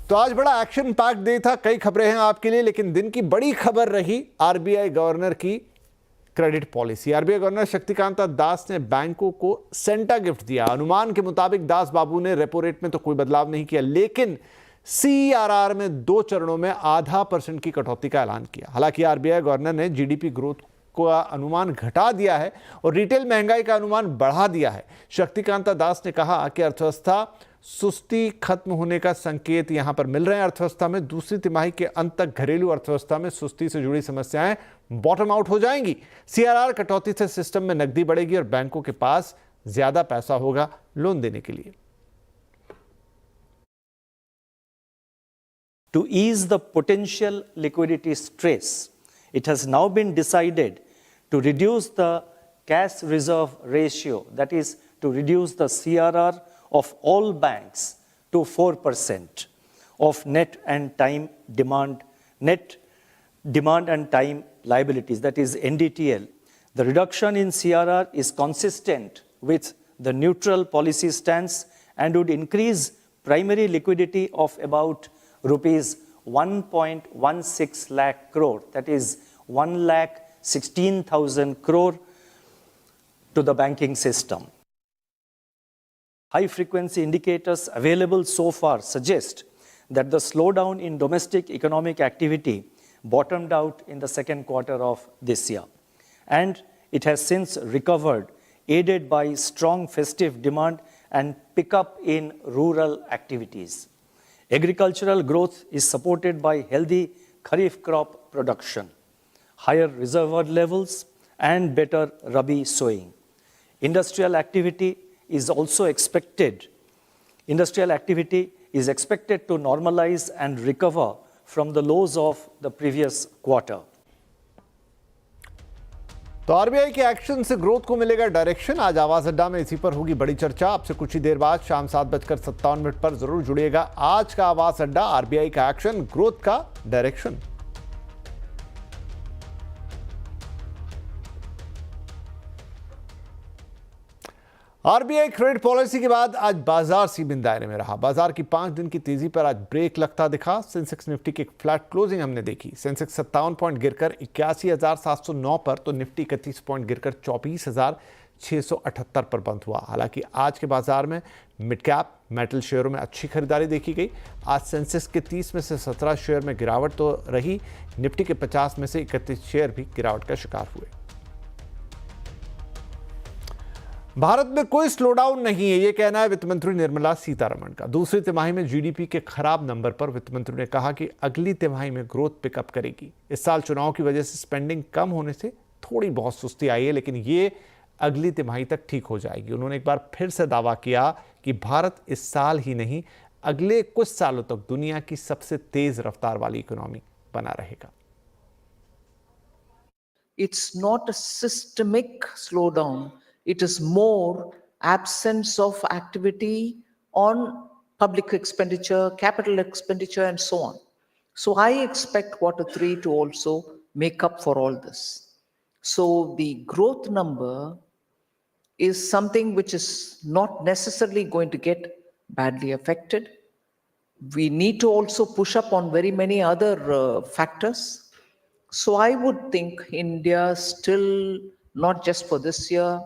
तो आज बड़ा एक्शन पैक्ड डे था, कई खबरें हैं आपके लिए, लेकिन दिन की बड़ी खबर रही आरबीआई गवर्नर की credit policy. RBI governor Shaktikanta Das ने बैंकों को सेंटा गिफ्ट दिया। अनुमान के मुताबिक दास बाबू ने रेपो रेट में तो कोई बदलाव नहीं किया, लेकिन सीआरआर में 2 चरणों में 0.5% की कटौती का ऐलान किया। हालांकि आरबीआई गवर्नर ने जीडीपी ग्रोथ का अनुमान घटा दिया है और रिटेल महंगाई का अनुमान बढ़ा दिया है। शक्तिकांता दास ने कहा कि अर्थव्यवस्था सुस्ती खत्म होने का संकेत यहां पर मिल रहे हैं। अर्थव्यवस्था में दूसरी तिमाही के अंत तक घरेलू अर्थव्यवस्था में सुस्ती से जुड़ी समस्याएं बॉटम आउट हो जाएंगी। सीआरआर कटौती से सिस्टम में नकदी बढ़ेगी और बैंकों के पास ज्यादा पैसा होगा लोन देने के लिए। To ease the potential liquidity stress, it has now been decided to reduce the cash reserve ratio, that is to reduce the CRR of all banks to 4% of net demand and time liabilities, that is NDTL. The reduction in CRR is consistent with the neutral policy stance and would increase primary liquidity of about rupees 1.16 lakh crore, that is 1,16,000 crore to the banking system. High frequency indicators available so far suggest that the slowdown in domestic economic activity bottomed out in the second quarter of this year, and it has since recovered, aided by strong festive demand and pickup in rural activities. Agricultural growth is supported by healthy kharif crop production, higher reservoir levels, and better rabi sowing. Industrial activity is expected to normalize and recover from the lows of the previous quarter. तो RBI के action से growth को मिलेगा direction. आज आवाज अड्डा में इसी पर होगी बड़ी चर्चा। आपसे कुछ ही देर बाद शाम 7:57 पर जरूर जुड़िएगा। आज का आवाज अड्डा, आरबीआई का एक्शन, ग्रोथ का डायरेक्शन। आरबीआई क्रेडिट पॉलिसी के बाद आज बाजार सीमित दायरे में रहा। बाजार की 5 दिन की तेजी पर आज ब्रेक लगता दिखा। सेंसेक्स निफ्टी की फ्लैट क्लोजिंग हमने देखी। सेंसेक्स 57 पॉइंट गिरकर 81,709 पर, तो निफ्टी 31 पॉइंट गिरकर 24,678 पर बंद हुआ। हालांकि आज के बाजार में मिड कैप मेटल शेयरों में अच्छी खरीदारी देखी गई। आज सेंसेक्स के 30 में से 17 शेयर में गिरावट तो रही। निफ्टी के 50 में से 31 शेयर भी गिरावट का शिकार हुए। भारत में कोई स्लोडाउन नहीं है, यह कहना है वित्त मंत्री निर्मला सीतारमण का। दूसरी तिमाही में जीडीपी के खराब नंबर पर वित्त मंत्री ने कहा कि अगली तिमाही में ग्रोथ पिकअप करेगी। इस साल चुनाव की वजह से स्पेंडिंग कम होने से थोड़ी बहुत सुस्ती आई है, लेकिन ये अगली तिमाही तक ठीक हो जाएगी। उन्होंने एक बार फिर से दावा किया कि भारत इस साल ही नहीं, अगले कुछ सालों तक दुनिया की सबसे तेज रफ्तार वाली इकोनॉमी बना रहेगा। It's not a systemic slowdown. It is more absence of activity on public expenditure, capital expenditure, and so on. So I expect Q3 to also make up for all this. So the growth number is something which is not necessarily going to get badly affected. We need to also push up on very many other factors. So I would think India still, not just for this year,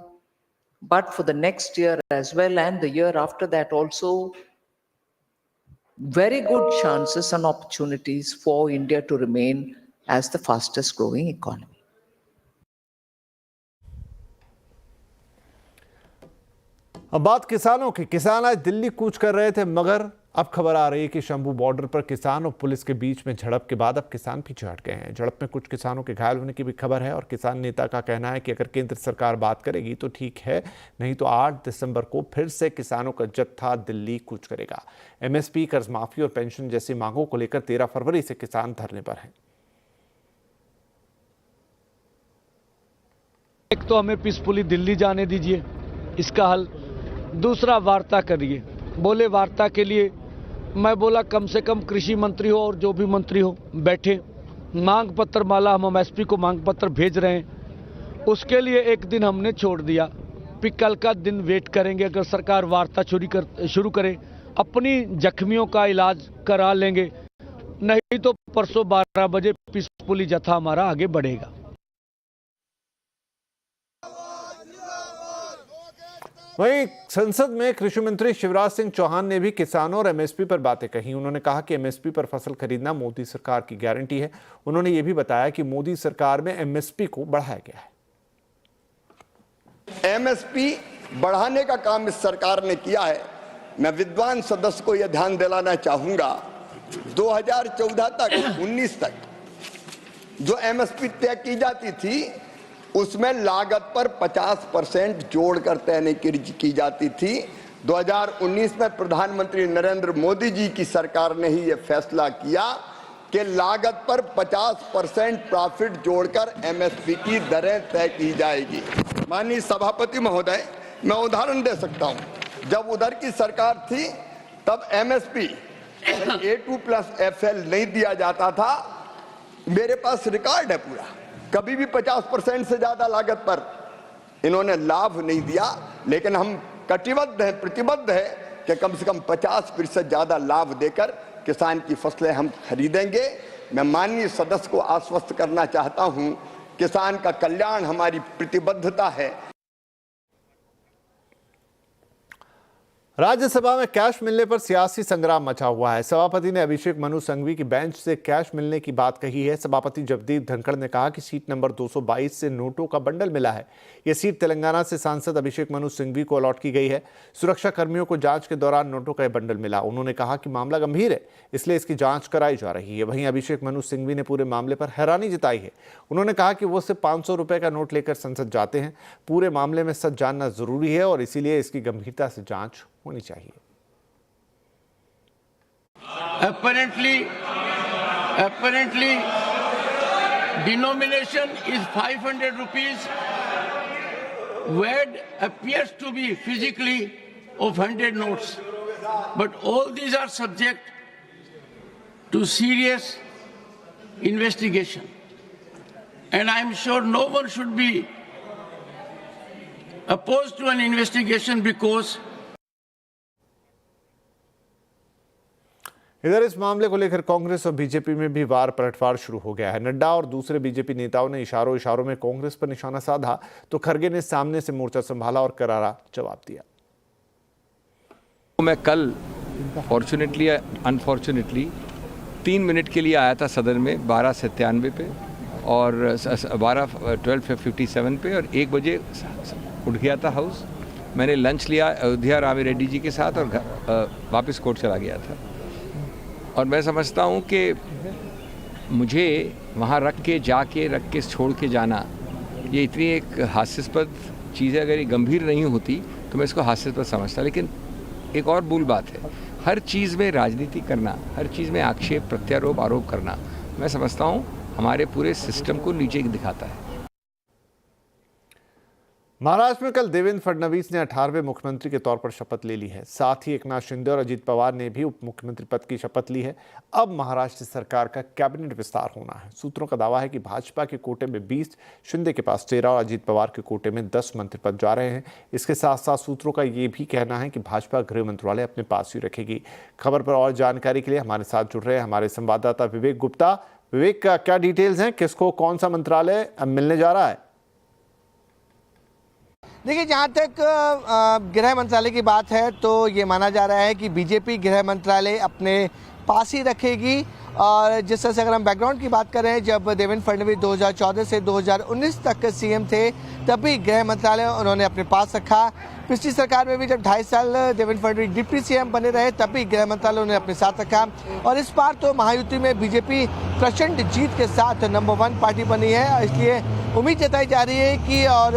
but for the next year as well, and the year after that also, very good chances and opportunities for India to remain as the fastest growing economy. अब बात किसानों की। किसान आज दिल्ली कूच कर रहे थे, मगर अब खबर आ रही है कि शंभू बॉर्डर पर किसान और पुलिस के बीच में झड़प के बाद अब किसान पीछे हट गए हैं। झड़प में कुछ किसानों के घायल होने की भी खबर है और किसान नेता का कहना है कि अगर केंद्र सरकार बात करेगी तो ठीक है, नहीं तो 8 दिसंबर को फिर से किसानों का जत्था दिल्ली कूच करेगा। एमएसपी, कर्ज माफी और पेंशन जैसी मांगों को लेकर 13 फरवरी से किसान धरने पर हैं। एक तो हमें पीसफुली दिल्ली जाने दीजिए, इसका हल। दूसरा, वार्ता करिए। बोले वार्ता के लिए, मैं बोला कम से कम कृषि मंत्री हो और जो भी मंत्री हो बैठे, मांग पत्र माला, हम एमएसपी को मांग पत्र भेज रहे हैं, उसके लिए एक दिन हमने छोड़ दिया। फिर कल का दिन वेट करेंगे। अगर सरकार वार्ता शुरू करे अपनी जख्मियों का इलाज करा लेंगे, नहीं तो परसों 12 बजे पीसफुली जत्था हमारा आगे बढ़ेगा। वहीं संसद में कृषि मंत्री शिवराज सिंह चौहान ने भी किसानों और एमएसपी पर बातें कही। उन्होंने कहा कि एमएसपी पर फसल खरीदना मोदी सरकार की गारंटी है। उन्होंने ये भी बताया कि मोदी सरकार में एमएसपी को बढ़ाया गया है। एमएसपी बढ़ाने का काम इस सरकार ने किया है। मैं विद्वान सदस्य को यह ध्यान दिलाना चाहूंगा, 2014 तक 19 तक जो एमएसपी तय की जाती थी उसमें लागत पर 50% जोड़कर तय की जाती थी। 2019 में प्रधानमंत्री नरेंद्र मोदी जी की सरकार ने ही यह फैसला किया कि लागत पर 50% प्रॉफिट जोड़कर एमएसपी की दरें तय की जाएगी। माननीय सभापति महोदय, मैं उदाहरण दे सकता हूं, जब उधर की सरकार थी तब एमएसपी A2+FL नहीं दिया जाता था। मेरे पास रिकॉर्ड है पूरा, कभी भी 50% से ज्यादा लागत पर इन्होंने लाभ नहीं दिया। लेकिन हम कटिबद्ध हैं, प्रतिबद्ध है कि कम से कम 50% ज्यादा लाभ देकर किसान की फसलें हम खरीदेंगे। मैं माननीय सदस्य को आश्वस्त करना चाहता हूं, किसान का कल्याण हमारी प्रतिबद्धता है। राज्यसभा में कैश मिलने पर सियासी संग्राम मचा हुआ है। सभापति ने अभिषेक मनु सिंघवी की बेंच से कैश मिलने की बात कही है। सभापति जगदीप धनखड़ ने कहा कि सीट नंबर 222 से नोटों का बंडल मिला है। यह सीट तेलंगाना से सांसद अभिषेक मनु सिंघवी को अलॉट की गई है। सुरक्षा कर्मियों को जांच के दौरान नोटों का यह बंडल मिला। उन्होंने कहा कि मामला गंभीर है, इसलिए इसकी जांच कराई जा रही है। वहीं अभिषेक मनु सिंघवी ने पूरे मामले पर हैरानी जताई है। उन्होंने कहा कि वो सिर्फ 500 रुपए का नोट लेकर संसद जाते हैं। पूरे मामले में सच जानना जरूरी है और इसीलिए इसकी गंभीरता से जांच होनी चाहिए। Apparently, denomination is 500 rupees. Word appears to be physically of 100 notes, but all these are subject to serious investigation, and I'm sure no one should be opposed to an investigation because इधर इस मामले को लेकर कांग्रेस और BJP में भी वार पलटवार शुरू हो गया है। नड्डा और दूसरे बीजेपी नेताओं ने इशारों में कांग्रेस पर निशाना साधा, तो खरगे ने सामने से मोर्चा संभाला और करारा जवाब दिया। मैं कल फॉर्चुनेटली या अनफॉर्चुनेटली 3 मिनट के लिए आया था सदन में 12:97 पे और 12:57 पे और 1 बजे उठ गया था हाउस। मैंने लंच लिया अयोध्या रामी रेड्डी जी के साथ और वापस कोर्ट चला गया था। और मैं समझता हूँ कि मुझे वहाँ रख के छोड़ के जाना, ये इतनी एक हास्यास्पद चीज़ है। अगर ये गंभीर नहीं होती तो मैं इसको हास्यास्पद समझता। लेकिन एक और मूल बात है, हर चीज़ में राजनीति करना, हर चीज़ में आक्षेप प्रत्यारोप आरोप करना, मैं समझता हूँ हमारे पूरे सिस्टम को नीचे दिखाता है। महाराष्ट्र में कल देवेंद्र फडणवीस ने 18वें मुख्यमंत्री के तौर पर शपथ ले ली है। साथ ही एकनाथ शिंदे और अजीत पवार ने भी उप मुख्यमंत्री पद की शपथ ली है। अब महाराष्ट्र सरकार का कैबिनेट विस्तार होना है। सूत्रों का दावा है कि भाजपा के कोटे में 20, शिंदे के पास 13 और अजीत पवार के कोटे में 10 मंत्री पद जा रहे हैं। इसके साथ साथ सूत्रों का ये भी कहना है कि भाजपा गृह मंत्रालय अपने पास ही रखेगी। खबर पर और जानकारी के लिए हमारे साथ जुड़ रहे हैं हमारे संवाददाता विवेक गुप्ता। विवेक, का क्या डिटेल्स हैं, किसको कौन सा मंत्रालय मिलने जा रहा है? देखिए, जहाँ तक गृह मंत्रालय की बात है तो ये माना जा रहा है कि बीजेपी गृह मंत्रालय अपने पास ही रखेगी। और जिस तरह से अगर हम बैकग्राउंड की बात करें, जब देवेंद्र फडणवीस 2014 से 2019 तक सीएम थे तब भी गृह मंत्रालय उन्होंने अपने पास रखा। पिछली सरकार में भी जब 2.5 साल देवेंद्र फडणवीस डिप्टी सीएम बने रहे तब भी गृह मंत्रालय उन्होंने अपने साथ रखा। और इस बार तो महायुति में बीजेपी प्रचंड जीत के साथ नंबर 1 पार्टी बनी है, इसलिए उम्मीद जताई जा रही है कि और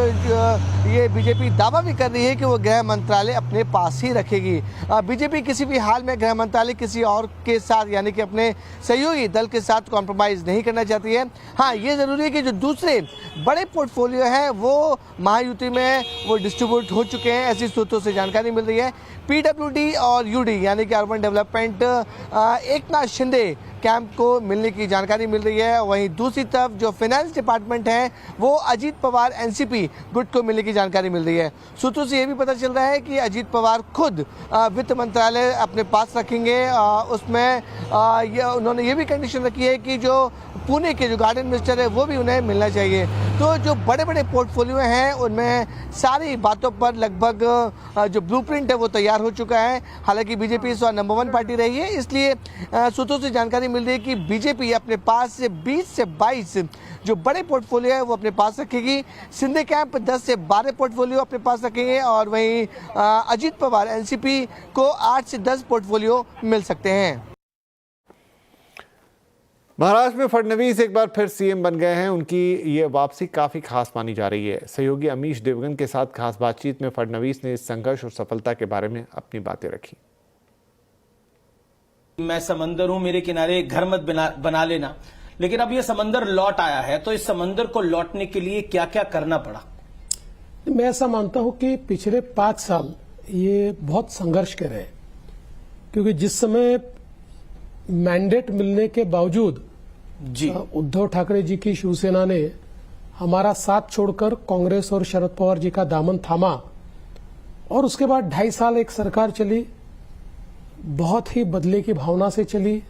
ये बीजेपी दावा भी कर रही है कि वो गृह मंत्रालय अपने पास ही रखेगी। बीजेपी किसी भी हाल में गृह मंत्रालय किसी और के साथ यानी कि अपने सहयोगी दल के साथ कॉम्प्रोमाइज़ नहीं करना चाहती है। हाँ, ये ज़रूरी है कि जो दूसरे बड़े पोर्टफोलियो हैं वो महायुति में वो डिस्ट्रीब्यूट हो चुके हैं, ऐसी सूत्रों से जानकारी मिल रही है। पीडब्ल्यूडी और यूडी यानी कि urban development Eknath Shinde camp को मिलने की जानकारी मिल रही है। वहीं दूसरी तरफ जो फाइनेंस डिपार्टमेंट है वो अजीत पवार एनसीपी गुट को मिलने की जानकारी मिल रही है। सूत्रों से ये भी पता चल रहा है कि अजीत पवार खुद वित्त मंत्रालय अपने पास रखेंगे। उसमें उन्होंने ये भी कंडीशन रखी है कि जो पुणे के जो गार्डन मिनिस्टर है वो भी उन्हें मिलना चाहिए। तो जो बड़े बड़े पोर्टफोलियो हैं उनमें सारी बातों पर लगभग जो ब्लूप्रिंट है वो तैयार हो चुका है। हालांकि बीजेपी इस बार नंबर 1 पार्टी रही है, इसलिए सूत्रों से जानकारी मिल रही है कि बीजेपी अपने पास से 20 से 22 जो बड़े पोर्टफोलियो है वो अपने पास रखेगी। शिंदे कैंप 10 से 12 पोर्टफोलियो अपने पास रखेंगे और वहीं अजीत पवार एनसीपी को 8 से 10 पोर्टफोलियो मिल सकते हैं। महाराष्ट्र में फडणवीस एक बार फिर सीएम बन गए हैं। उनकी ये वापसी काफी खास मानी जा रही है। सहयोगी अमीश देवगन के साथ खास बातचीत में फडणवीस ने इस संघर्ष और सफलता के बारे में अपनी बातें रखी। मैं समंदर हूं, मेरे किनारे घर मत बना लेना, लेकिन अब ये समंदर लौट आया है, तो इस समंदर को लौटने के लिए क्या क्या करना पड़ा? मैं ऐसा मानता हूं कि पिछले 5 साल ये बहुत संघर्ष के रहे, क्योंकि जिस समय मैंडेट मिलने के बावजूद जी उद्धव ठाकरे जी की शिवसेना ने हमारा साथ छोड़कर कांग्रेस और शरद पवार जी का दामन थामा और उसके बाद 2.5 साल एक सरकार चली, बहुत ही बदले की भावना से चली।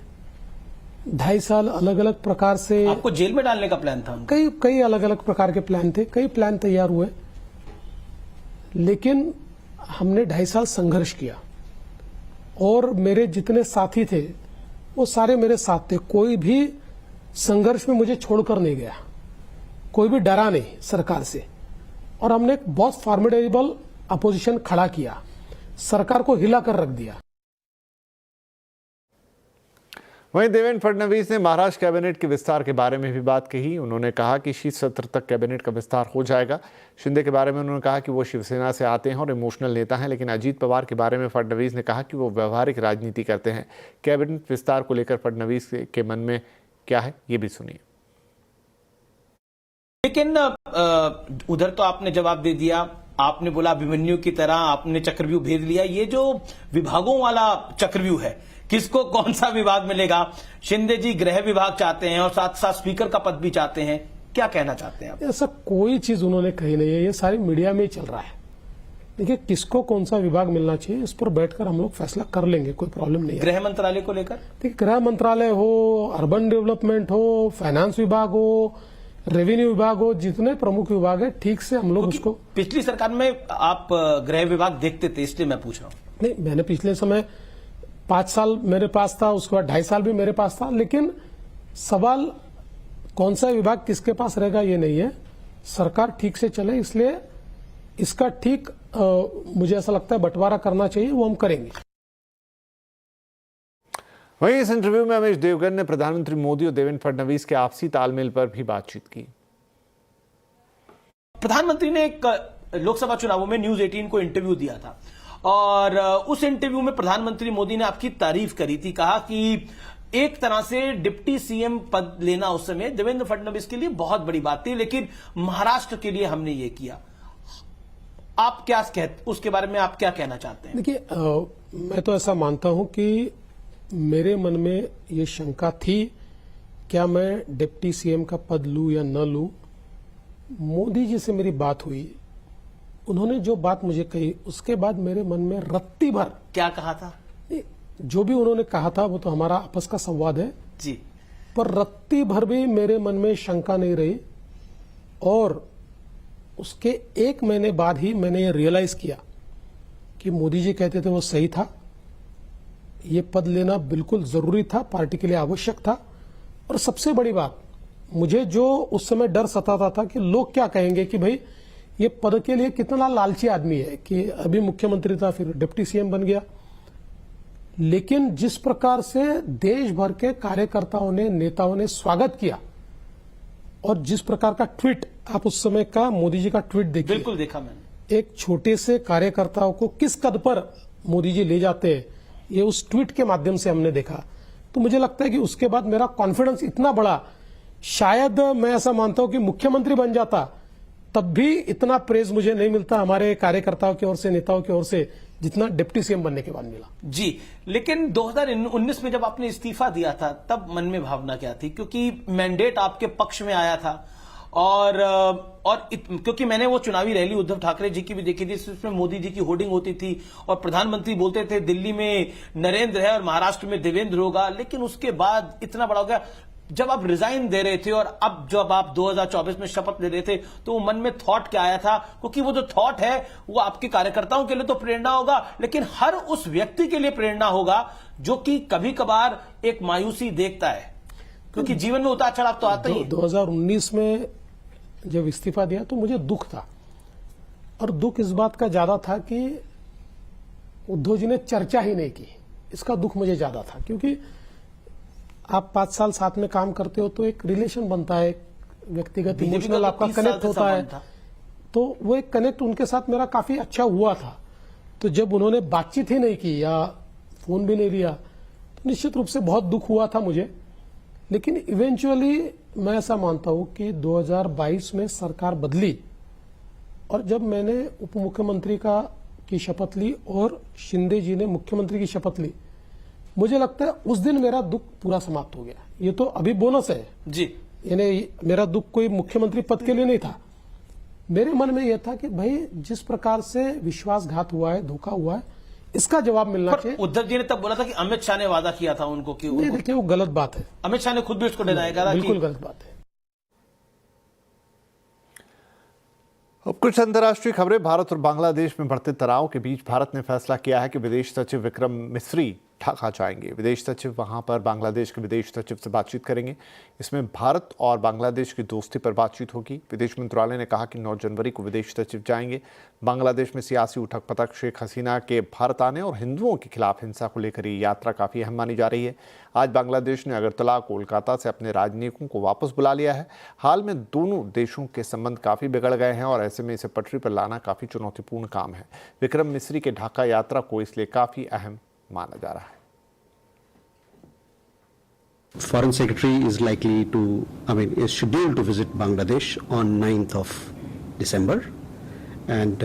2.5 साल अलग अलग प्रकार से आपको जेल में डालने का प्लान था? कई अलग अलग प्रकार के प्लान थे, कई प्लान तैयार हुए, लेकिन हमने 2.5 साल संघर्ष किया और मेरे जितने साथी थे वो सारे मेरे साथ थे। कोई भी संघर्ष में मुझे छोड़कर नहीं गया, कोई भी डरा नहीं सरकार से, और हमने एक बहुत फॉर्मिडेबल अपोजिशन खड़ा किया, सरकार को हिलाकर रख दिया। वहीं देवेंद्र फडणवीस ने महाराष्ट्र कैबिनेट के विस्तार के बारे में भी बात कही। उन्होंने कहा कि शीत सत्र तक कैबिनेट का विस्तार हो जाएगा। शिंदे के बारे में उन्होंने कहा कि वो शिवसेना से आते हैं और इमोशनल नेता हैं, लेकिन अजीत पवार के बारे में फडणवीस ने कहा कि वो व्यवहारिक राजनीति करते हैं। कैबिनेट विस्तार को लेकर फडणवीस के मन में क्या है, ये भी सुनिए। लेकिन उधर तो आपने जवाब दे दिया, आपने बोला अभिमन्यु की तरह आपने चक्रव्यूह भेज लिया। ये जो विभागों वाला चक्रव्यूह है, किसको कौन सा विभाग मिलेगा? शिंदे जी गृह विभाग चाहते हैं और साथ साथ स्पीकर का पद भी चाहते हैं, क्या कहना चाहते हैं आप? ऐसा कोई चीज उन्होंने कही नहीं है, ये सारी मीडिया में ही चल रहा है। देखिए, किसको कौन सा विभाग मिलना चाहिए इस पर बैठकर हम लोग फैसला कर लेंगे, कोई प्रॉब्लम नहीं है। गृह मंत्रालय को लेकर? देखिए, गृह मंत्रालय हो, अर्बन डेवलपमेंट हो, फाइनेंस विभाग हो, रेवेन्यू विभाग हो, जितने प्रमुख विभाग है ठीक से हम लोग उसको। पिछली सरकार में आप गृह विभाग देखते थे, इसलिए मैं पूछ रहा हूं। नहीं, मैंने पिछले समय 5 साल मेरे पास था, उसके बाद 2.5 साल भी मेरे पास था, लेकिन सवाल कौन सा विभाग किसके पास रहेगा ये नहीं है। सरकार ठीक से चले, इसलिए इसका ठीक मुझे ऐसा लगता है बंटवारा करना चाहिए, वो हम करेंगे। वहीं इस इंटरव्यू में अमीश देवगन ने प्रधानमंत्री मोदी और देवेंद्र फडणवीस के आपसी तालमेल पर भी बातचीत की। प्रधानमंत्री ने एक लोकसभा चुनावों में न्यूज 18 को इंटरव्यू दिया था और उस इंटरव्यू में प्रधानमंत्री मोदी ने आपकी तारीफ करी थी, कहा कि एक तरह से डिप्टी सीएम पद लेना उस समय देवेंद्र फडणवीस के लिए बहुत बड़ी बात थी, लेकिन महाराष्ट्र के लिए हमने ये किया। आप क्या कहते, उसके बारे में आप क्या कहना चाहते हैं? देखिए, मैं तो ऐसा मानता हूं कि मेरे मन में ये शंका थी, क्या मैं डिप्टी सीएम का पद लूं या न लूं। मोदी जी से मेरी बात हुई, उन्होंने जो बात मुझे कही उसके बाद मेरे मन में रत्ती भर। क्या कहा था? जो भी उन्होंने कहा था वो तो हमारा आपस का संवाद है जी, पर रत्ती भर भी मेरे मन में शंका नहीं रही। और उसके 1 महीने बाद ही मैंने ये रियलाइज किया कि मोदी जी कहते थे वो सही था, ये पद लेना बिल्कुल जरूरी था, पार्टी के लिए आवश्यक था। और सबसे बड़ी बात, मुझे जो उस समय डर सताता था कि लोग क्या कहेंगे कि भाई ये पद के लिए कितना लालची आदमी है, कि अभी मुख्यमंत्री था फिर डिप्टी सीएम बन गया। लेकिन जिस प्रकार से देश भर के कार्यकर्ताओं ने, नेताओं ने स्वागत किया और जिस प्रकार का ट्वीट, आप उस समय का मोदी जी का ट्वीट देखिए। बिल्कुल देखा मैंने। एक छोटे से कार्यकर्ताओं को किस कद पर मोदी जी ले जाते हैं, ये उस ट्वीट के माध्यम से हमने देखा। तो मुझे लगता है कि उसके बाद मेरा कॉन्फिडेंस इतना बढ़ा, शायद मैं ऐसा मानता हूं कि मुख्यमंत्री बन जाता तब भी इतना प्रेज मुझे नहीं मिलता हमारे कार्यकर्ताओं की ओर से, नेताओं की ओर से, जितना डिप्टी सीएम बनने के बाद मिला। जी, लेकिन 2019 में जब आपने इस्तीफा दिया था तब मन में भावना क्या थी? क्योंकि मैंडेट आपके पक्ष में आया था क्योंकि मैंने वो चुनावी रैली उद्धव ठाकरे जी की भी देखी थी, इसमें मोदी जी की होर्डिंग होती थी और प्रधानमंत्री बोलते थे दिल्ली में नरेंद्र है और महाराष्ट्र में देवेंद्र होगा, लेकिन उसके बाद इतना बड़ा हो गया। जब आप रिजाइन दे रहे थे और अब जब आप 2024 में शपथ ले रहे थे तो वो मन में थॉट क्या आया था? क्योंकि वो जो थॉट है वो आपके कार्यकर्ताओं के लिए तो प्रेरणा होगा, लेकिन हर उस व्यक्ति के लिए प्रेरणा होगा जो कि कभी कभार एक मायूसी देखता है, क्योंकि जीवन में उतार चढ़ाव तो आता ही है। 2019 में जब इस्तीफा दिया तो मुझे दुख था, और दुख इस बात का ज्यादा था कि उद्धव जी ने चर्चा ही नहीं की। इसका दुख मुझे ज्यादा था, क्योंकि आप 5 साल साथ में काम करते हो तो एक रिलेशन बनता है, व्यक्तिगत इमोशनल आपका कनेक्ट होता है, तो वो एक कनेक्ट उनके साथ मेरा काफी अच्छा हुआ था। तो जब उन्होंने बातचीत ही नहीं की या फोन भी नहीं लिया तो निश्चित रूप से बहुत दुख हुआ था मुझे। लेकिन इवेंचुअली मैं ऐसा मानता हूं कि 2022 में सरकार बदली, और जब मैंने उप मुख्यमंत्री की शपथ ली और शिंदे जी ने मुख्यमंत्री की शपथ ली, मुझे लगता है उस दिन मेरा दुख पूरा समाप्त हो गया। ये तो अभी बोनस है जी, यानी मेरा दुख कोई मुख्यमंत्री पद के लिए नहीं था। मेरे मन में यह था कि भाई जिस प्रकार से विश्वासघात हुआ है, धोखा हुआ है, इसका जवाब मिलना चाहिए। उद्धव जी ने तब बोला था कि अमित शाह ने वादा किया था उनको कि नहीं, देखिए वो गलत बात है। अमित शाह ने खुद भी उसको डिनाई करा, बिल्कुल गलत बात है। अब कुछ अंतर्राष्ट्रीय खबरें। भारत और बांग्लादेश में बढ़ते तनाव के बीच भारत ने फैसला किया है कि विदेश सचिव विक्रम मिस्री ढाका जाएंगे। विदेश सचिव वहां पर बांग्लादेश के विदेश सचिव से बातचीत करेंगे। इसमें भारत और बांग्लादेश की दोस्ती पर बातचीत होगी। विदेश मंत्रालय ने कहा कि 9 जनवरी को विदेश सचिव जाएंगे। बांग्लादेश में सियासी उठक पटक, शेख हसीना के भारत आने और हिंदुओं के खिलाफ हिंसा को लेकर ये यात्रा काफ़ी अहम मानी जा रही है। आज बांग्लादेश ने अगरतला, कोलकाता से अपने राजनयिकों को वापस बुला लिया है। हाल में दोनों देशों के संबंध काफ़ी बिगड़ गए हैं और ऐसे में इसे पटरी पर लाना काफ़ी चुनौतीपूर्ण काम है। विक्रम मिस्री के ढाका यात्रा को इसलिए काफ़ी अहम माना जा रहा है। Foreign Secretary is likely to, is scheduled to visit Bangladesh on 9th of December, and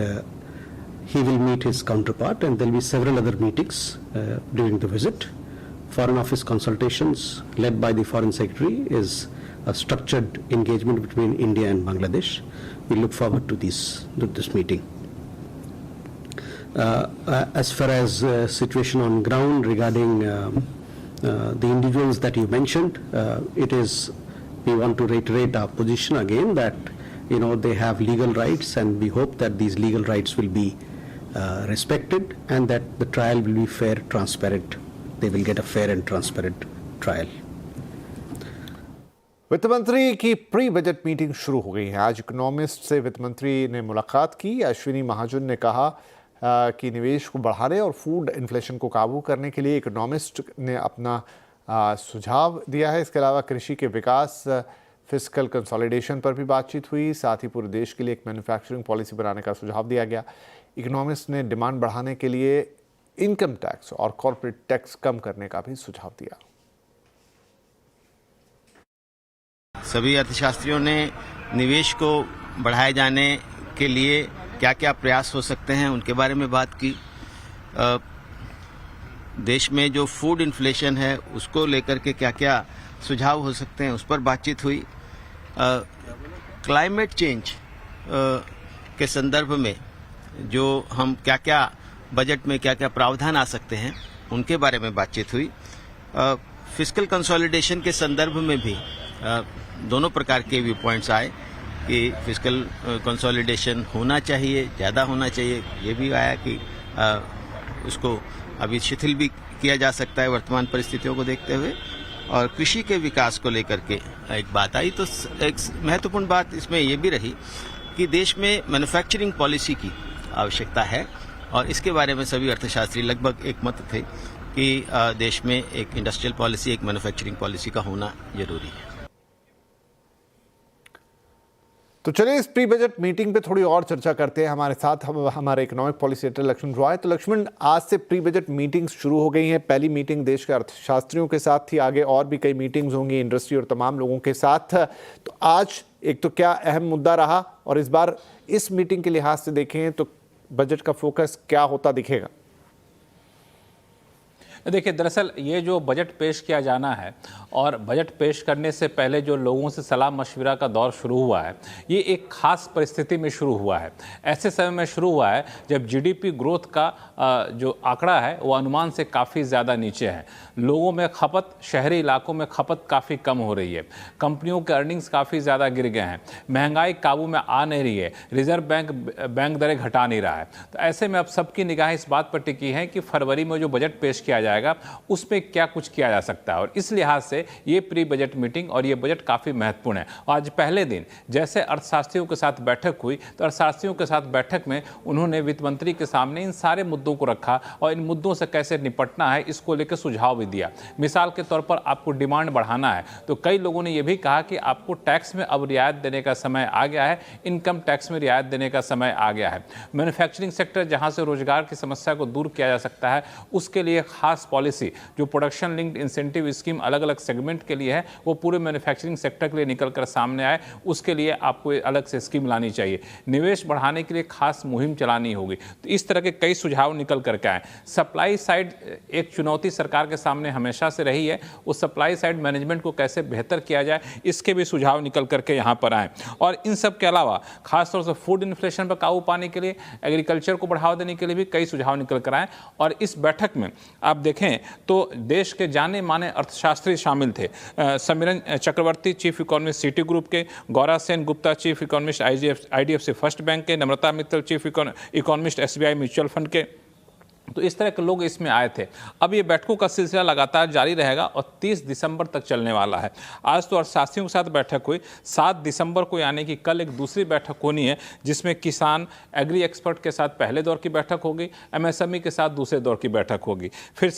he will meet his counterpart, and there will be several other meetings during the visit. Foreign Office consultations led by the Foreign Secretary is a structured engagement between India and Bangladesh. We look forward to this meeting. As far as situation on ground regarding the individuals that you mentioned, we want to reiterate our position again that they have legal rights, and we hope that these legal rights will be respected and that the trial will be fair, transparent. They will get a fair and transparent trial. वित्त मंत्री की pre budget meeting शुरू हो गई है। आज economist से वित्त मंत्री ने मुलाकात की। अश्विनी महाजन ने कहा कि निवेश को बढ़ाने और फूड इन्फ्लेशन को काबू करने के लिए इकोनॉमिस्ट ने अपना सुझाव दिया है। इसके अलावा कृषि के विकास, फिस्कल कंसोलिडेशन पर भी बातचीत हुई। साथ ही पूरे देश के लिए एक मैन्युफैक्चरिंग पॉलिसी बनाने का सुझाव दिया गया। इकोनॉमिस्ट ने डिमांड बढ़ाने के लिए इनकम टैक्स और कॉर्पोरेट टैक्स कम करने का भी सुझाव दिया। सभी अर्थशास्त्रियों ने निवेश को बढ़ाए जाने के लिए क्या क्या प्रयास हो सकते हैं उनके बारे में बात की। देश में जो फूड इन्फ्लेशन है उसको लेकर के क्या क्या सुझाव हो सकते हैं उस पर बातचीत हुई। क्लाइमेट चेंज के संदर्भ में जो हम क्या क्या बजट में क्या क्या प्रावधान आ सकते हैं उनके बारे में बातचीत हुई। फिस्कल कंसोलिडेशन के संदर्भ में भी दोनों प्रकार के व्यू पॉइंट्स आए कि फिस्कल कंसोलिडेशन होना चाहिए, ज़्यादा होना चाहिए। ये भी आया कि उसको अभी शिथिल भी किया जा सकता है वर्तमान परिस्थितियों को देखते हुए। और कृषि के विकास को लेकर के एक बात आई। तो एक महत्वपूर्ण बात इसमें ये भी रही कि देश में मैन्युफैक्चरिंग पॉलिसी की आवश्यकता है और इसके बारे में सभी अर्थशास्त्री लगभग एक मत थे कि देश में एक इंडस्ट्रियल पॉलिसी, एक मैन्युफैक्चरिंग पॉलिसी का होना जरूरी है। तो चलिए इस प्री बजट मीटिंग पे थोड़ी और चर्चा करते हैं। हमारे साथ हमारे economic policy editor Lakshman Roy. तो लक्ष्मण, आज से प्री बजट मीटिंग्स शुरू हो गई हैं। पहली मीटिंग देश के अर्थशास्त्रियों के साथ थी, आगे और भी कई मीटिंग्स होंगी इंडस्ट्री और तमाम लोगों के साथ। तो आज एक तो क्या अहम मुद्दा रहा और इस बार इस मीटिंग के लिहाज से देखें तो बजट का फोकस क्या होता दिखेगा? देखिए, दरअसल ये जो बजट पेश किया जाना है और बजट पेश करने से पहले जो लोगों से सलाह मशविरा का दौर शुरू हुआ है, ये एक खास परिस्थिति में शुरू हुआ है। ऐसे समय में शुरू हुआ है जब जीडीपी ग्रोथ का जो आंकड़ा है वो अनुमान से काफ़ी ज़्यादा नीचे है। लोगों में खपत, शहरी इलाकों में खपत काफ़ी कम हो रही है, कंपनियों के अर्निंग्स काफ़ी ज़्यादा गिर गए हैं, महंगाई काबू में आ नहीं रही है, रिजर्व बैंक दरें घटा नहीं रहा है। तो ऐसे में अब सबकी निगाह इस बात पर टिकी है कि फरवरी में जो बजट पेश किया जाएगा उसमें क्या कुछ किया जा सकता है। और इस लिहाज से ये प्री बजट मीटिंग और ये बजट काफ़ी महत्वपूर्ण है। आज पहले दिन जैसे अर्थशास्त्रियों के साथ बैठक हुई तो अर्थशास्त्रियों के साथ बैठक में उन्होंने वित्त मंत्री के सामने इन सारे मुद्दों को रखा और इन मुद्दों से कैसे निपटना है इसको लेकर सुझाव भी दिया। मिसाल के तौर पर आपको डिमांड बढ़ाना है तो कई लोगों ने यह भी कहा कि आपको टैक्स में अब रियायत देने का समय आ गया है, इनकम टैक्स में रियायत देने का समय आ गया है। मैन्युफैक्चरिंग सेक्टर जहां से रोजगार की समस्या को दूर किया जा सकता है उसके लिए खास पॉलिसी जो प्रोडक्शन लिंक्ड इंसेंटिव स्कीम अलग अलग सेगमेंट के लिए है वो पूरे मैन्युफैक्चरिंग सेक्टर के लिए निकल कर सामने आए, उसके लिए आपको अलग से स्कीम लानी चाहिए। निवेश बढ़ाने के लिए खास मुहिम चलानी होगी। तो इस तरह के कई सुझाव निकल करके आए। सप्लाई साइड एक चुनौती सरकार के सामने हमेशा से रही है, उस सप्लाई साइड मैनेजमेंट को कैसे बेहतर किया जाए इसके भी सुझाव निकल करके यहाँ पर आए। और इन सब के अलावा खासतौर से फूड इन्फ्लेशन पर काबू पाने के लिए, एग्रीकल्चर को बढ़ावा देने के लिए भी कई सुझाव निकल कर आए। और इस बैठक में आप देखें तो देश के जाने माने अर्थशास्त्री शामिल थे। Samiran Chakraborty chief economist Citi group के, Gaura Sen Gupta chief economist IDFC first bank के, Namrata Mittal chief economist SBI mutual fund के। तो इस तरह के लोग इसमें आए थे। अब ये बैठकों का सिलसिला लगातार जारी रहेगा और 30 दिसंबर तक चलने वाला है। आज तो अर्थशास्त्रियों के साथ बैठक हुई, 7 दिसंबर को यानी कि कल एक दूसरी बैठक होनी है जिसमें किसान एग्री एक्सपर्ट के साथ पहले दौर की बैठक होगी, MSME के साथ दूसरे दौर की बैठक होगी। फिर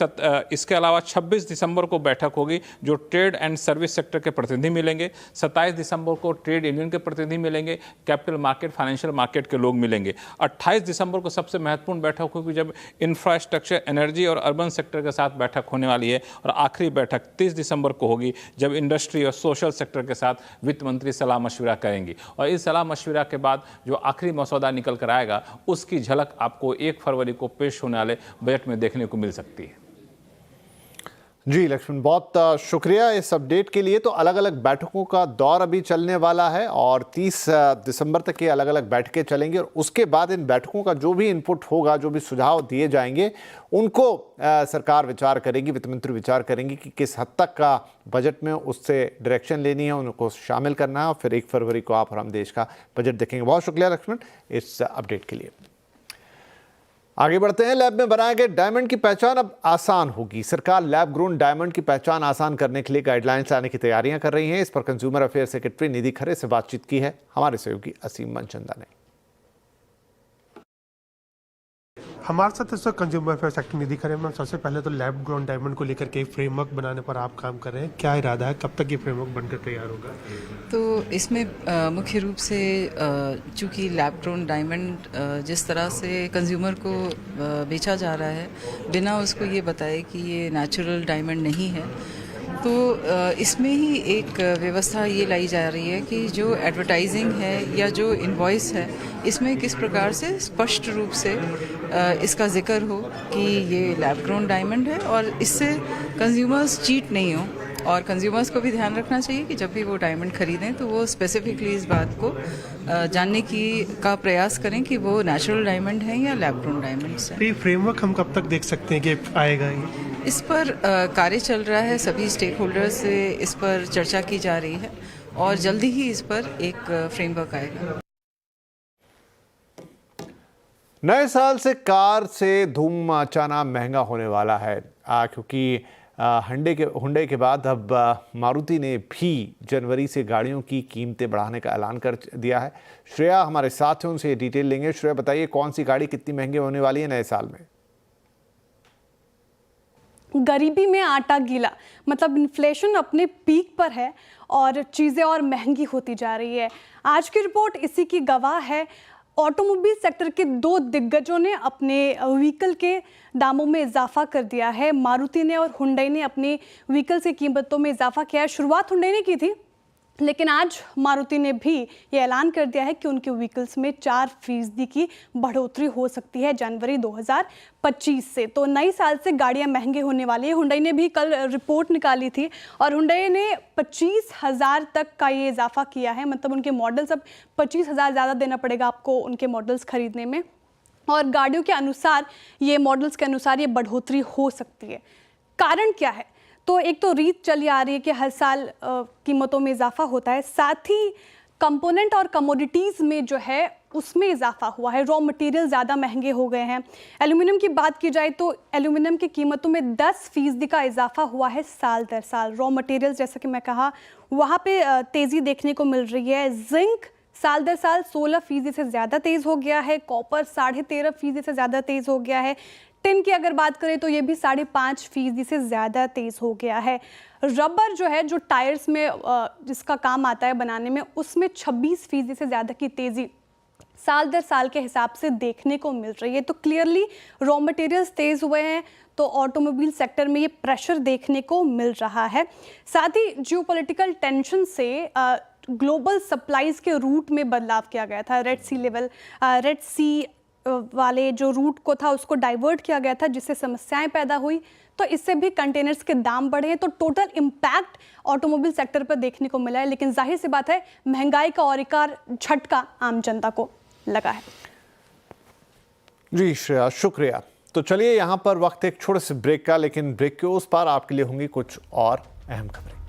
इसके अलावा 26 दिसंबर को बैठक होगी जो ट्रेड एंड सर्विस सेक्टर के प्रतिनिधि मिलेंगे। 27 दिसंबर को ट्रेड यूनियन के प्रतिनिधि मिलेंगे, कैपिटल मार्केट, फाइनेंशियल मार्केट के लोग मिलेंगे। 28 दिसंबर को सबसे महत्वपूर्ण बैठक होगी जब इंफ्रास्ट्रक्चर, एनर्जी और अर्बन सेक्टर के साथ बैठक होने वाली है। और आखिरी बैठक 30 दिसंबर को होगी जब इंडस्ट्री और सोशल सेक्टर के साथ वित्त मंत्री सलाह मशविरा करेंगी। और इस सलाह मशविरा के बाद जो आखिरी मसौदा निकल कर आएगा उसकी झलक आपको 1 फरवरी को पेश होने वाले बजट में देखने को मिल सकती है। जी लक्ष्मण, बहुत शुक्रिया इस अपडेट के लिए। तो अलग अलग बैठकों का दौर अभी चलने वाला है और 30 दिसंबर तक ये अलग अलग बैठकें चलेंगी और उसके बाद इन बैठकों का जो भी इनपुट होगा, जो भी सुझाव दिए जाएंगे उनको सरकार विचार करेगी, वित्त मंत्री विचार करेंगी कि किस हद तक का बजट में उससे डायरेक्शन लेनी है, उनको शामिल करना है और फिर 1 फरवरी को आप और हम देश का बजट देखेंगे। बहुत शुक्रिया लक्ष्मण इस अपडेट के लिए। आगे बढ़ते हैं। लैब में बनाए गए डायमंड की पहचान अब आसान होगी। सरकार लैब ग्रोन डायमंड की पहचान आसान करने के लिए गाइडलाइंस लाने की तैयारियां कर रही है। इस पर कंज्यूमर अफेयर सेक्रेटरी निधि खरे से बातचीत की है हमारे सहयोगी असीम मनचंदा ने। हमारे साथ इस वक्त कंज्यूमर अफेयर सेक्रेटरी निधि खरे। मैम, सबसे पहले तो लैब ग्रोन डायमंड को लेकर के एक फ्रेमवर्क बनाने पर आप काम कर रहे हैं, क्या इरादा है, कब तक ये फ्रेमवर्क बनकर तैयार होगा? तो इसमें मुख्य रूप से चूँकि लैब ग्रोन डायमंड जिस तरह से कंज्यूमर को बेचा जा रहा है बिना उसको ये बताए कि ये नेचुरल डायमंड नहीं है, तो इसमें ही एक व्यवस्था ये लाई जा रही है कि जो एडवर्टाइजिंग है या जो इनवॉइस है इसमें किस प्रकार से स्पष्ट रूप से इसका जिक्र हो कि ये लैब ग्रोन डायमंड है और इससे कंज्यूमर्स चीट नहीं हो। और कंज्यूमर्स को भी ध्यान रखना चाहिए कि जब भी वो डायमंड खरीदें तो वो स्पेसिफिकली इस बात को जानने का प्रयास करें कि वो नेचुरल डायमंड है या लैब ग्रोन डायमंड्स हैं। ये फ्रेमवर्क हम कब तक देख सकते हैं कि आएगा ये? इस पर कार्य चल रहा है, सभी स्टेक होल्डर्स से इस पर चर्चा की जा रही है और जल्दी ही इस पर एक फ्रेमवर्क आएगा। नए साल से कार से धूम मचाना महंगा होने वाला है क्योंकि हुंडई के बाद अब मारुति ने भी जनवरी से गाड़ियों की कीमतें बढ़ाने का ऐलान कर दिया है। श्रेया हमारे साथ हैं, उनसे ये डिटेल लेंगे। श्रेया, बताइए कौन सी गाड़ी कितनी महंगी होने वाली है नए साल में? गरीबी में आटा गीला, मतलब इन्फ्लेशन अपने पीक पर है और चीज़ें और महंगी होती जा रही है। आज की रिपोर्ट इसी की गवाह है। ऑटोमोबाइल सेक्टर के 2 दिग्गजों ने अपने व्हीकल के दामों में इजाफा कर दिया है। मारुति ने और हुंडई ने अपनी व्हीकल्स की कीमतों में इजाफा किया है। शुरुआत हुंडई ने की थी लेकिन आज मारुति ने भी ये ऐलान कर दिया है कि उनके व्हीकल्स में 4% की बढ़ोतरी हो सकती है जनवरी 2025 से। तो नई साल से गाड़ियां महंगे होने वाली है। हुंडई ने भी कल रिपोर्ट निकाली थी और हुंडई ने 25,000 तक का ये इजाफा किया है। मतलब उनके मॉडल्स अब 25,000 ज़्यादा देना पड़ेगा आपको उनके मॉडल्स खरीदने में, और गाड़ियों के अनुसार ये मॉडल्स के अनुसार ये बढ़ोतरी हो सकती है। कारण क्या है? तो एक तो रीत चली आ रही है कि हर साल कीमतों में इजाफा होता है, साथ ही कंपोनेंट और कमोडिटीज़ में जो है उसमें इजाफा हुआ है। रॉ मटेरियल ज़्यादा महंगे हो गए हैं। एल्यूमिनियम की बात की जाए तो एल्यूमिनियम की कीमतों में 10% का इजाफा हुआ है साल दर साल। रॉ मटेरियल जैसा कि मैं कहा वहाँ पे तेज़ी देखने को मिल रही है। जिंक साल दर साल 16% से ज़्यादा तेज़ हो गया है। कॉपर 13.5% से ज़्यादा तेज़ हो गया है। टिन की अगर बात करें तो ये भी 5.5% से ज़्यादा तेज़ हो गया है। रबर जो है, जो टायर्स में जिसका काम आता है बनाने में, उसमें 26% से ज़्यादा की तेज़ी साल दर साल के हिसाब से देखने को मिल रही है। तो क्लियरली रॉ मटेरियल्स तेज़ हुए हैं तो ऑटोमोबाइल सेक्टर में ये प्रेशर देखने को मिल रहा है। साथ ही जियोपॉलिटिकल टेंशन से ग्लोबल सप्लाईज के रूट में बदलाव किया गया था। रेड सी वाले जो रूट को था उसको डाइवर्ट किया गया था, जिससे समस्याएं पैदा हुई। तो इससे भी कंटेनर्स के दाम बढ़े हैं। तो टोटल इम्पैक्ट ऑटोमोबाइल सेक्टर पर देखने को मिला है। लेकिन जाहिर सी बात है महंगाई का और एक झटका आम जनता को लगा है। जी श्रेया, शुक्रिया। तो चलिए यहाँ पर वक्त एक छोटे से ब्रेक का, लेकिन ब्रेक के उस पार आपके लिए होंगी कुछ और अहम खबरें।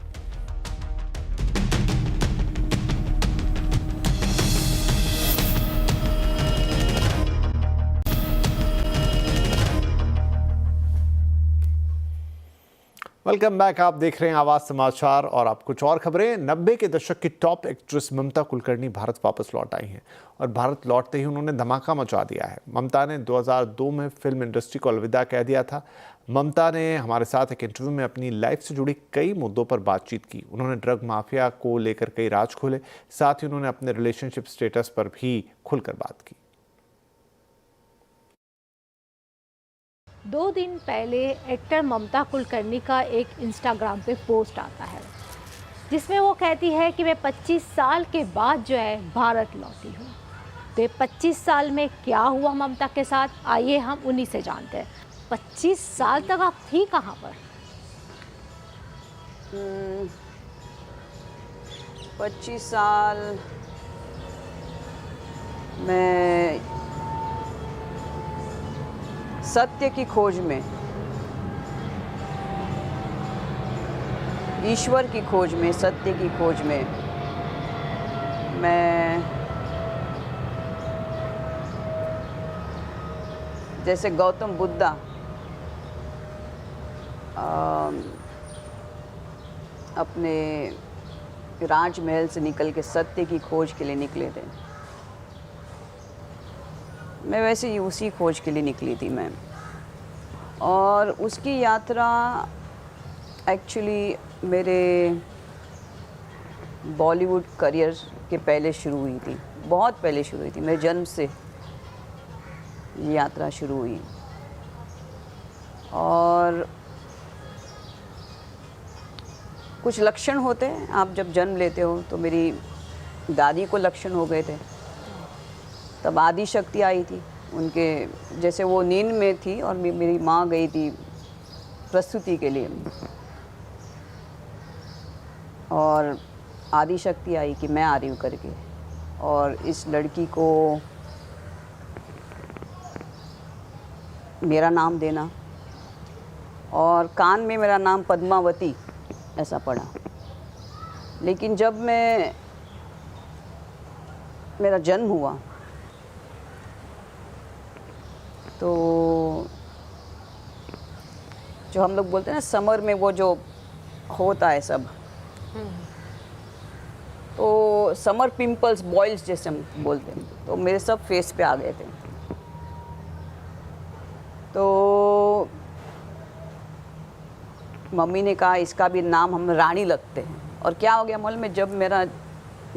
Welcome back. आप देख रहे हैं आवाज समाचार और आप कुछ और खबरें। 90 के दशक की टॉप एक्ट्रेस ममता कुलकर्णी भारत वापस लौट आई हैं और भारत लौटते ही उन्होंने धमाका मचा दिया है। ममता ने 2002 में फिल्म इंडस्ट्री को अलविदा कह दिया था। ममता ने हमारे साथ एक इंटरव्यू में अपनी लाइफ से जुड़ी कई मुद्दों पर बातचीत की। उन्होंने ड्रग माफिया को लेकर कई राज खोले, साथ ही उन्होंने अपने रिलेशनशिप स्टेटस पर भी खुलकर बात की। 2 दिन पहले एक्टर ममता कुलकर्णी का एक इंस्टाग्राम पे पोस्ट आता है जिसमें वो कहती है कि मैं 25 साल के बाद जो है भारत लौटी हूँ। तो ये 25 साल में क्या हुआ ममता के साथ, आइए हम उन्हीं से जानते हैं। 25 साल तक आप थी कहाँ पर? 25 साल मैं सत्य की खोज में, ईश्वर की खोज में, सत्य की खोज में मैं जैसे गौतम बुद्धा अपने राजमहल से निकल के सत्य की खोज के लिए निकले थे, मैं वैसे ही उसी खोज के लिए निकली थी मैं। और उसकी यात्रा एक्चुअली मेरे बॉलीवुड करियर के पहले शुरू हुई थी, बहुत पहले शुरू हुई थी। मेरे जन्म से यात्रा शुरू हुई। और कुछ लक्षण होते हैं, आप जब जन्म लेते हो तो मेरी दादी को लक्षण हो गए थे। तब आदि शक्ति आई थी उनके, जैसे वो नींद में थी और मेरी माँ गई थी प्रस्तुति के लिए, और आदि शक्ति आई कि मैं आ रही हूँ करके, और इस लड़की को मेरा नाम देना, और कान में मेरा नाम पद्मावती ऐसा पड़ा। लेकिन जब मेरा जन्म हुआ तो जो हम लोग बोलते हैं ना समर में वो जो होता है सब, तो समर पिंपल्स, बॉइल्स जैसे हम बोलते हैं, तो मेरे सब फेस पे आ गए थे। तो मम्मी ने कहा इसका भी नाम हम रानी लगते हैं। और क्या हो गया मालूम में, जब मेरा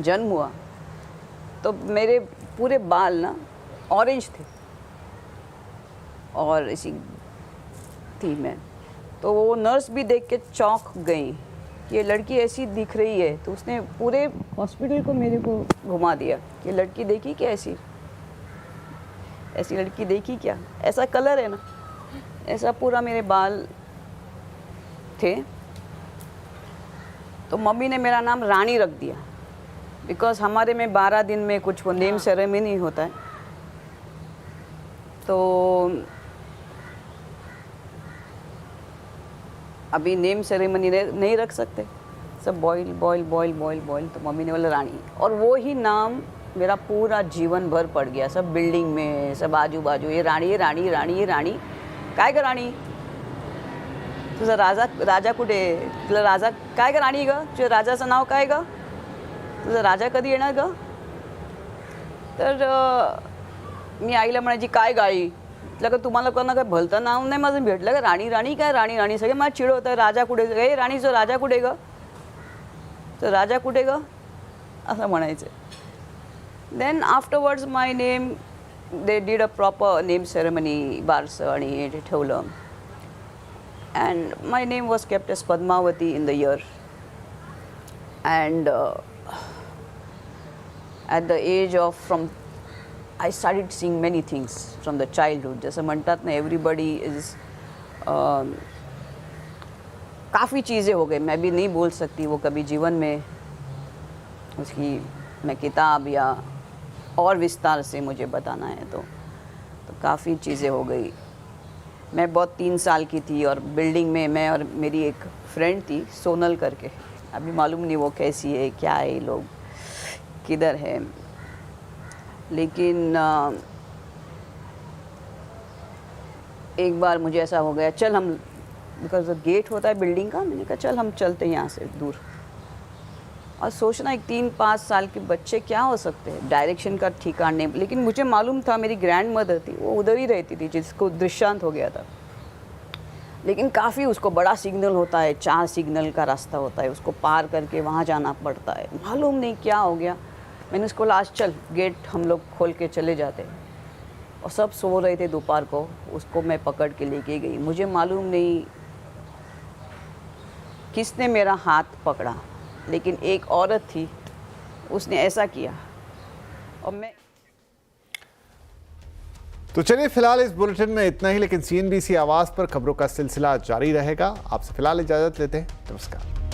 जन्म हुआ तो मेरे पूरे बाल ना ऑरेंज थे और इसी थी मैं। तो वो नर्स भी देख के चौंक गई कि ये लड़की ऐसी दिख रही है, तो उसने पूरे हॉस्पिटल को मेरे को घुमा दिया कि लड़की देखी क्या ऐसी, ऐसी लड़की देखी क्या, ऐसा कलर है ना, ऐसा पूरा मेरे बाल थे। तो मम्मी ने मेरा नाम रानी रख दिया, बिकॉज हमारे में 12 दिन में कुछ वो नेम सेरेमनी होता है। तो अभी नेम सेरेमनी नहीं रख सकते, सब boil boil boil boil boil, तो मम्मी ने बोला रानी, और वो ही नाम मेरा पूरा जीवन भर पड़ गया। सब बिल्डिंग में, सब आजू बाजू, ये राणी, ये राणी, राणी, ये राणी, काय ग राणी, तुझा राजा कुठे, तुला राजा काय ग राणी ग, तुझ्या राजाचं नाव काय ग, तुझा राजा कधी येणार ग. तर मी आईला म्हणायची काय गाळी, म्हटलं का तुम्हाला कोणा काय भलतं नाव नाही माझं भेटलं का, राणी राणी काय राणी राणी, सगळे मला चिडवतं, राजा कुठे, हे राणीचं राजा कुठे ग, तर राजा कुठे ग, असं म्हणायचं. Then afterwards my name, they did a proper name ceremony, बारसं आणि ते ठेवलं. And my name was kept as Padmavati in the year. And at the age of, I started seeing many things from the childhood. जैसे म्हणतात ना, everybody is, काफ़ी चीज़ें हो गई, मैं भी नहीं बोल सकती वो कभी जीवन में उसकी मैं किताब या और विस्तार से मुझे बताना है तो काफ़ी चीज़ें हो गई. मैं बहुत 3 साल की थी और बिल्डिंग में मैं और मेरी एक फ्रेंड थी सोनल करके, अभी मालूम नहीं वो कैसी है, क्या है, ये लोग किधर है, लेकिन एक बार मुझे ऐसा हो गया, चल हम, बिकॉज गेट होता है बिल्डिंग का, मैंने कहा चल हम चलते हैं यहाँ से दूर. और सोचना, एक 3-5 साल के बच्चे क्या हो सकते हैं, डायरेक्शन का ठिकाना नहीं. लेकिन मुझे मालूम था, मेरी ग्रैंड मदर थी, वो उधर ही रहती थी जिसको दृश्यांत हो गया था. लेकिन काफ़ी उसको बड़ा सिग्नल होता है, 4 सिग्नल का रास्ता होता है, उसको पार करके वहाँ जाना पड़ता है. मालूम नहीं क्या हो गया, मैंने उसको लास्ट चल गेट हम लोग खोल के चले जाते हैं. और सब सो रहे थे दोपहर को, उसको मैं पकड़ के लेके गई. मुझे मालूम नहीं किसने मेरा हाथ पकड़ा, लेकिन एक औरत थी, उसने ऐसा किया और मैं. तो चलिए फिलहाल इस बुलेटिन में इतना ही, लेकिन CNBC आवाज पर खबरों का सिलसिला जारी रहेगा. आपसे फिलहाल इजाजत लेते हैं. नमस्कार.